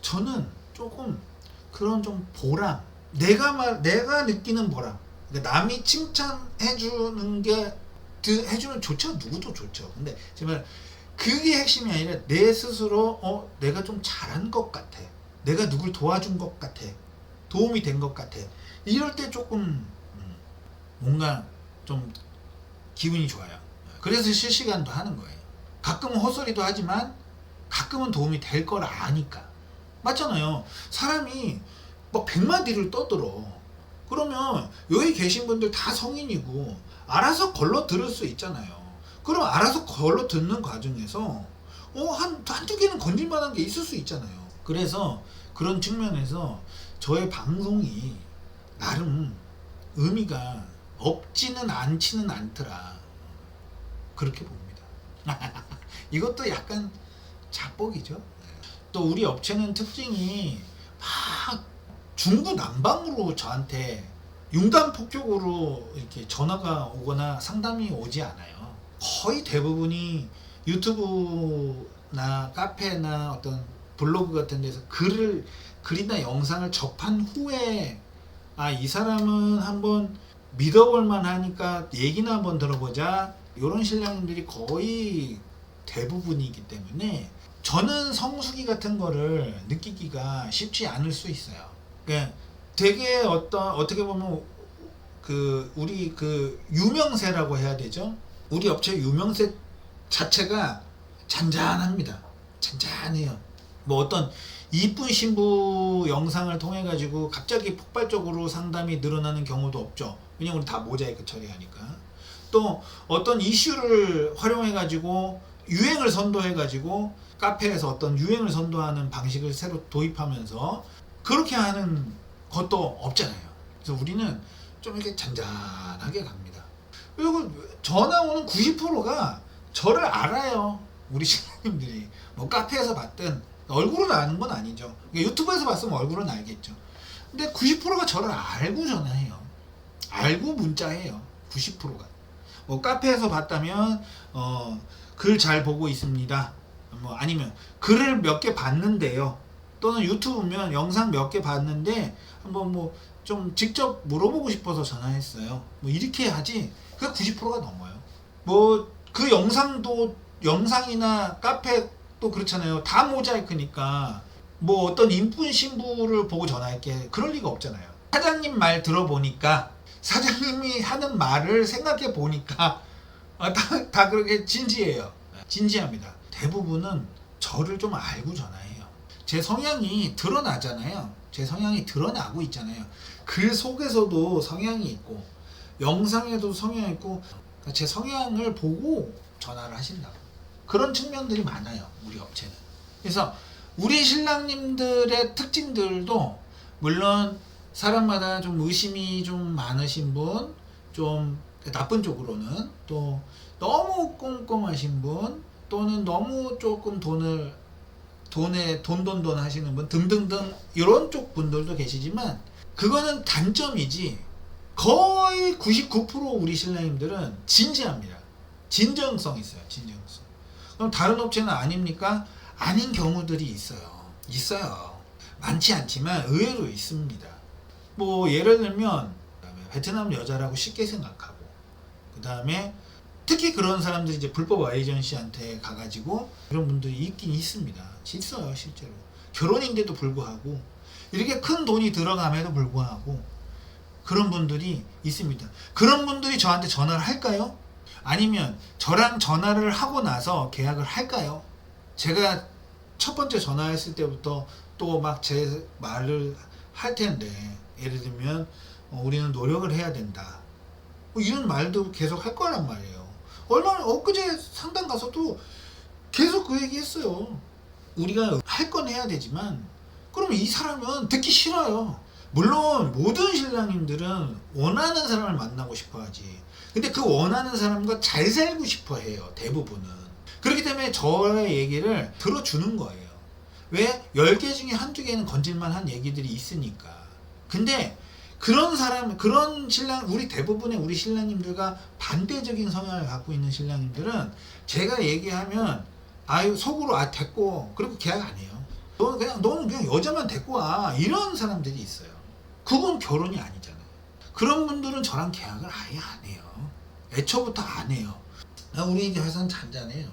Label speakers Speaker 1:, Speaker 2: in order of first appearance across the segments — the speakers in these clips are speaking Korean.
Speaker 1: 저는 조금 그런 좀 보람, 내가 느끼는 보람. 그러니까 남이 칭찬해 주는 게 해주면 좋죠. 누구도 좋죠. 근데 정말 그게 핵심이 아니라 내 스스로 내가 좀 잘한 것 같아. 내가 누굴 도와준 것 같아. 도움이 된 것 같아. 이럴 때 조금 뭔가 좀 기분이 좋아요. 그래서 실시간도 하는 거예요. 가끔은 헛소리도 하지만 가끔은 도움이 될 걸 아니까. 맞잖아요. 사람이 막 100마디를 떠들어. 그러면 여기 계신 분들 다 성인이고 알아서 걸러 들을 수 있잖아요. 그럼 알아서 걸러 듣는 과정에서 한두 개는 건질만한 게 있을 수 있잖아요. 그래서 그런 측면에서 저의 방송이 나름 의미가 없지는 않지는 않더라. 그렇게 봅니다. 이것도 약간 자뻑이죠. 또 우리 업체는 특징이 막 중구난방으로 저한테 융단폭격으로 이렇게 전화가 오거나 상담이 오지 않아요. 거의 대부분이 유튜브나 카페나 어떤 블로그 같은 데서 글이나 영상을 접한 후에 이 사람은 한번 믿어볼 만하니까 얘기나 한번 들어보자, 이런 신랑님들이 거의 대부분이기 때문에 저는 성수기 같은 거를 느끼기가 쉽지 않을 수 있어요. 그러니까 되게 어떻게 보면 우리 유명세라고 해야 되죠. 우리 업체 유명세 자체가 잔잔합니다. 잔잔해요. 뭐 어떤 이쁜 신부 영상을 통해 가지고 갑자기 폭발적으로 상담이 늘어나는 경우도 없죠. 왜냐면 우리 다 모자이크 처리하니까. 또 어떤 이슈를 활용해 가지고 유행을 선도해 가지고 카페에서 어떤 유행을 선도하는 방식을 새로 도입하면서 그렇게 하는 것도 없잖아요. 그래서 우리는 좀 이렇게 잔잔하게 갑니다. 그리고 전화 오는 90%가 저를 알아요. 우리 신랑님들이 뭐 카페에서 봤든 얼굴은 아는 건 아니죠. 유튜브에서 봤으면 얼굴은 알겠죠. 근데 90%가 저를 알고 전화해요. 알고 문자해요. 90%가. 뭐 카페에서 봤다면 글 잘 보고 있습니다. 뭐 아니면 글을 몇 개 봤는데요. 또는 유튜브면 영상 몇 개 봤는데 한번 뭐 좀 직접 물어보고 싶어서 전화했어요. 뭐 이렇게 하지. 그게 90%가 넘어요. 뭐 그 영상이나 카페도 그렇잖아요. 다 모자이크니까 뭐 어떤 인쁜 신부를 보고 전화할게, 그럴 리가 없잖아요. 사장님 말 들어보니까, 사장님이 하는 말을 생각해 보니까 다 그렇게 진지해요. 진지합니다. 대부분은 저를 좀 알고 전화해요. 제 성향이 드러나잖아요. 제 성향이 드러나고 있잖아요. 글 속에서도 성향이 있고 영상에도 성향이 있고 제 성향을 보고 전화를 하신다고. 그런 측면들이 많아요. 우리 업체는. 그래서 우리 신랑님들의 특징들도 물론 사람마다 좀 의심이 좀 많으신 분, 좀 나쁜 쪽으로는, 또 너무 꼼꼼하신 분, 또는 너무 조금 돈에 돈 하시는 분 등등등 이런 쪽 분들도 계시지만 그거는 단점이지 거의 99% 우리 신랑님들은 진지합니다. 진정성 있어요. 진정성. 그럼 다른 업체는 아닙니까? 아닌 경우들이 있어요. 많지 않지만 의외로 있습니다. 뭐 예를 들면 베트남 여자라고 쉽게 생각하고, 그 다음에 특히 그런 사람들이 이제 불법 에이전시한테 가가지고 이런 분들이 있긴 있습니다. 있어요, 실제로. 결혼인데도 불구하고, 이렇게 큰 돈이 들어감에도 불구하고 그런 분들이 있습니다. 그런 분들이 저한테 전화를 할까요? 아니면 저랑 전화를 하고 나서 계약을 할까요? 제가 첫 번째 전화했을 때부터 또 막 제 말을 할 텐데, 예를 들면 우리는 노력을 해야 된다, 뭐 이런 말도 계속 할 거란 말이에요. 얼마나 엊그제 상담 가서도 계속 그 얘기 했어요. 우리가 할 건 해야 되지만 그러면 이 사람은 듣기 싫어요. 물론 모든 신랑님들은 원하는 사람을 만나고 싶어 하지. 근데 그 원하는 사람과 잘 살고 싶어 해요. 대부분은. 그렇기 때문에 저의 얘기를 들어주는 거예요. 왜? 10개 중에 한두 개는 건질만한 얘기들이 있으니까. 근데 그런 신랑, 우리 대부분의 우리 신랑님들과 반대적인 성향을 갖고 있는 신랑님들은 제가 얘기하면 속으로 됐고, 그리고 계약 안 해요. 너는 그냥 여자만 데리고 와. 이런 사람들이 있어요. 그건 결혼이 아니잖아요. 그런 분들은 저랑 계약을 아예 안 해요. 애초부터 안 해요. 우리 회사는 잔잔해요.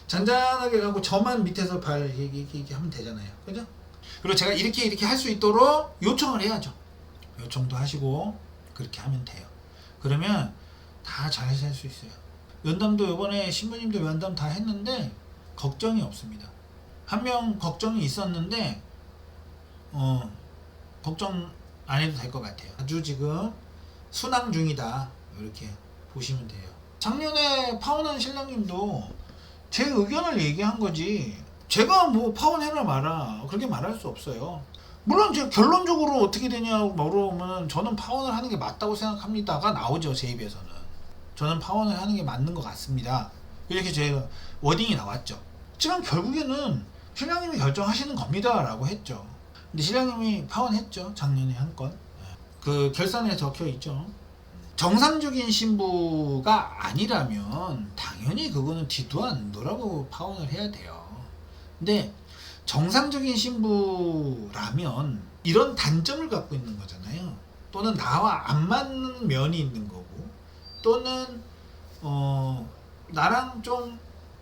Speaker 1: 잔잔하게 하고 저만 밑에서 이렇게 하면 되잖아요. 그죠? 그리고 제가 이렇게 할 수 있도록 요청을 해야죠. 요청도 하시고 그렇게 하면 돼요. 그러면 다 잘 살 수 있어요. 면담도 이번에 신부님도 면담 다 했는데 걱정이 없습니다. 한 명 걱정이 있었는데 걱정 안 해도 될 것 같아요. 아주 지금 순항 중이다. 이렇게 보시면 돼요. 작년에 파혼한 신랑님도 제 의견을 얘기한 거지 제가 뭐 파혼해라 마라 그렇게 말할 수 없어요. 물론 제가 결론적으로 어떻게 되냐고 물어보면 저는 파혼을 하는 게 맞다고 생각합니다가 나오죠. 제 입에서는 저는 파혼을 하는 게 맞는 것 같습니다. 이렇게 제 워딩이 나왔죠. 하지만 결국에는 신랑님이 결정하시는 겁니다 라고 했죠. 근데 신랑님이 파혼했죠. 작년에 한 건. 그 결산에 적혀 있죠. 정상적인 신부가 아니라면 당연히 그거는 뒤도 안 돌아보고 파혼을 해야 돼요. 근데 정상적인 신부라면 이런 단점을 갖고 있는 거잖아요. 또는 나와 안 맞는 면이 있는 거고 또는 나랑 좀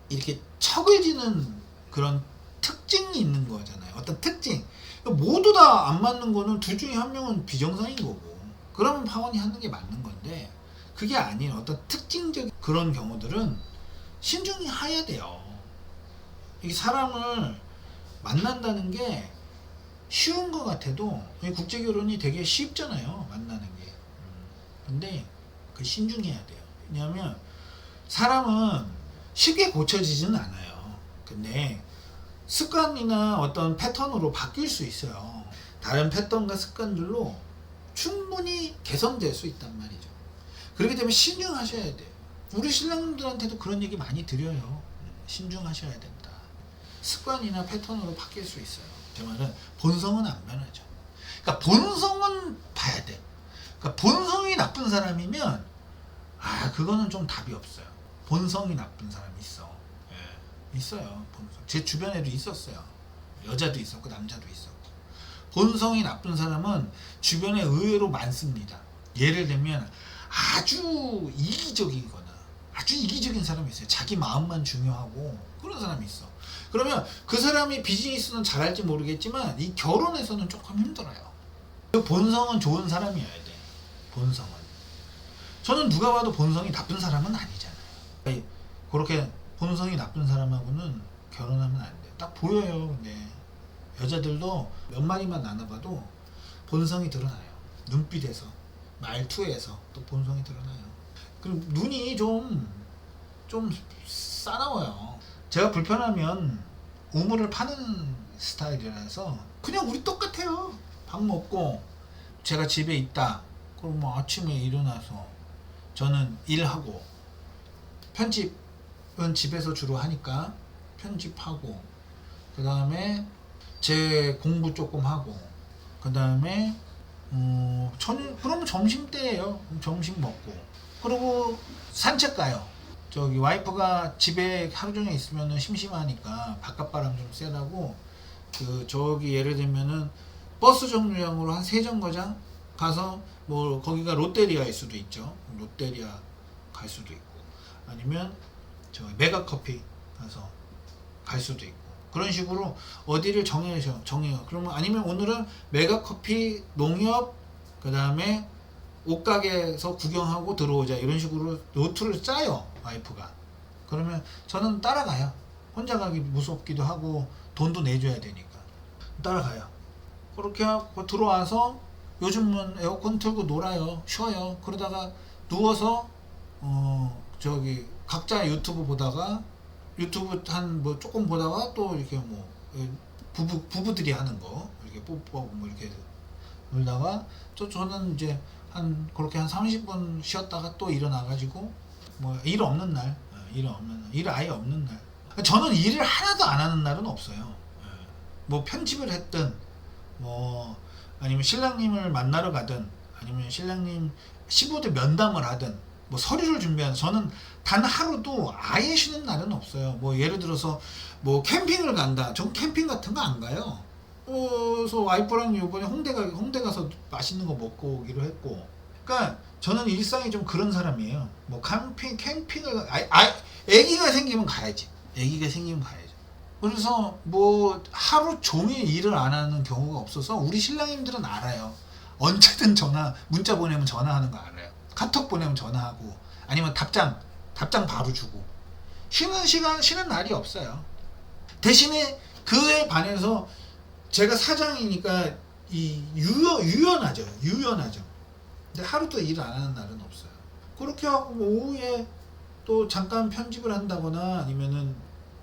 Speaker 1: 이렇게 척해지는 그런 특징이 있는 거잖아요. 어떤 특징. 모두 다 안 맞는 거는 둘 중에 한 명은 비정상인 거고 그러면 파혼이 하는 게 맞는 건데 그게 아닌 어떤 특징적인 그런 경우들은 신중히 해야 돼요. 이 사람을 만난다는 게 쉬운 것 같아도 국제결혼이 되게 쉽잖아요. 만나는 게. 근데 그 신중해야 돼요. 왜냐하면 사람은 쉽게 고쳐지지는 않아요. 근데 습관이나 어떤 패턴으로 바뀔 수 있어요. 다른 패턴과 습관들로 충분히 개선될 수 있단 말이죠. 그렇기 때문에 신중하셔야 돼요. 우리 신랑들한테도 그런 얘기 많이 드려요. 신중하셔야 된다. 습관이나 패턴으로 바뀔 수 있어요. 제 말은 본성은 안 변하죠. 그러니까 본성은 봐야 돼. 그러니까 본성이 나쁜 사람이면 그거는 좀 답이 없어요. 본성이 나쁜 사람이 있어. 있어요. 본성. 제 주변에도 있었어요. 여자도 있었고 남자도 있었고. 본성이 나쁜 사람은 주변에 의외로 많습니다. 예를 들면 아주 이기적이거나 아주 이기적인 사람이 있어요. 자기 마음만 중요하고 그런 사람이 있어. 그러면 그 사람이 비즈니스는 잘할지 모르겠지만 이 결혼에서는 조금 힘들어요. 그 본성은 좋은 사람이어야 돼. 본성은. 저는 누가 봐도 본성이 나쁜 사람은 아니잖아요. 그렇게 본성이 나쁜 사람하고는 결혼하면 안 돼. 딱 보여요. 근데 여자들도 몇 마디만 나눠봐도 본성이 드러나요. 눈빛에서, 말투에서 또 본성이 드러나요. 그리고 눈이 좀 싸나워요. 제가 불편하면 우물을 파는 스타일이라서 그냥 우리 똑같아요. 밥 먹고 제가 집에 있다. 그럼 뭐 아침에 일어나서 저는 일하고 편집은 집에서 주로 하니까 편집하고 그 다음에 제 공부 조금 하고 그 다음에 그러면 점심때예요. 점심 먹고 그리고 산책 가요. 저기 와이프가 집에 하루 종일 있으면 심심하니까 바깥바람 좀 쐬라고 저기 예를 들면은 버스 정류장으로 한 3정거장 가서 뭐 거기가 롯데리아일 수도 있죠. 롯데리아 갈 수도 있고 아니면 저기 메가커피 가서 갈 수도 있고 그런 식으로 어디를 정해요. 그러면 아니면 오늘은 메가커피 농협 그 다음에 옷가게에서 구경하고 들어오자 이런 식으로 루트를 짜요. 와이프가. 그러면 저는 따라가요. 혼자 가기 무섭기도 하고 돈도 내줘야 되니까 따라가요. 그렇게 하고 들어와서 요즘은 에어컨 틀고 놀아요. 쉬어요. 그러다가 누워서 저기 각자 유튜브 보다가 유튜브 한 뭐 조금 보다가 또 이렇게 뭐 부부들이 하는 거 이렇게 뽀뽀 뭐 이렇게 놀다가 또 저는 이제 그렇게 한 30분 쉬었다가 또 일어나가지고 뭐 일 없는 날, 일 아예 없는 날. 저는 일을 하나도 안 하는 날은 없어요. 뭐 편집을 했든 뭐 아니면 신랑님을 만나러 가든 아니면 신랑님 시부들 면담을 하든 뭐 서류를 준비하는, 저는 단 하루도 아예 쉬는 날은 없어요. 뭐 예를 들어서 뭐 캠핑을 간다. 전 캠핑 같은 거 안 가요. 그래서 와이프랑 이번에 홍대 가서 맛있는 거 먹고 오기로 했고. 그러니까 저는 일상이 좀 그런 사람이에요. 뭐 캠핑을 애기가 생기면 가야지. 애기가 생기면 가야죠. 그래서 뭐 하루 종일 일을 안 하는 경우가 없어서 우리 신랑님들은 알아요. 언제든 문자 보내면 전화하는 거 알아요. 카톡 보내면 전화하고, 아니면 답장 바로 주고. 쉬는 날이 없어요. 대신에 그에 반해서 제가 사장이니까 유연하죠. 근데 하루도 일 안 하는 날은 없어요. 그렇게 하고 뭐 오후에 또 잠깐 편집을 한다거나 아니면은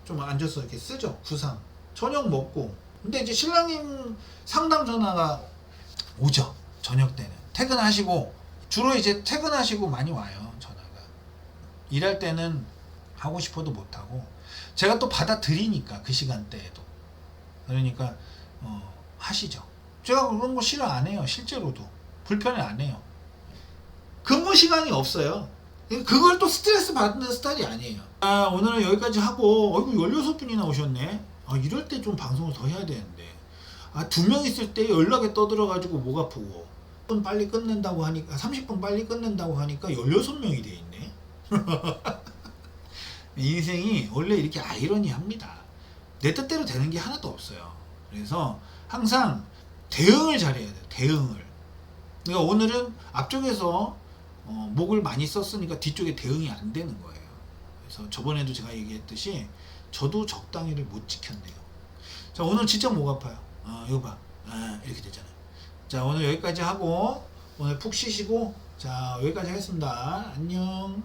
Speaker 1: 좀 앉아서 이렇게 쓰죠. 구상. 저녁 먹고. 근데 이제 신랑님 상담 전화가 오죠. 저녁 때는. 퇴근하시고, 주로 이제 퇴근하시고 많이 와요. 전화가. 일할 때는 하고 싶어도 못하고, 제가 또 받아들이니까 그 시간대에도. 그러니까 하시죠. 제가 그런 거 싫어 안 해요. 실제로도. 불편해 안 해요. 근무 시간이 없어요. 그걸 또 스트레스 받는 스타일이 아니에요. 오늘은 여기까지 하고, 어이구 16분이나 오셨네. 이럴 때 좀 방송을 더 해야 되는데. 2명 있을 때 연락에 떠들어가지고 목 아프고, 30분 빨리 끝낸다고 하니까 16명이 돼 있네. 인생이 원래 이렇게 아이러니합니다. 내 뜻대로 되는 게 하나도 없어요. 그래서 항상 대응을 잘해야 돼요. 대응을. 그러니까 오늘은 앞쪽에서 목을 많이 썼으니까 뒤쪽에 대응이 안 되는 거예요. 그래서 저번에도 제가 얘기했듯이 저도 적당히를 못 지켰네요. 자, 오늘 진짜 목 아파요. 이거 봐. 이렇게 되잖아요. 자, 오늘 여기까지 하고 오늘 푹 쉬시고, 자, 여기까지 하겠습니다. 안녕.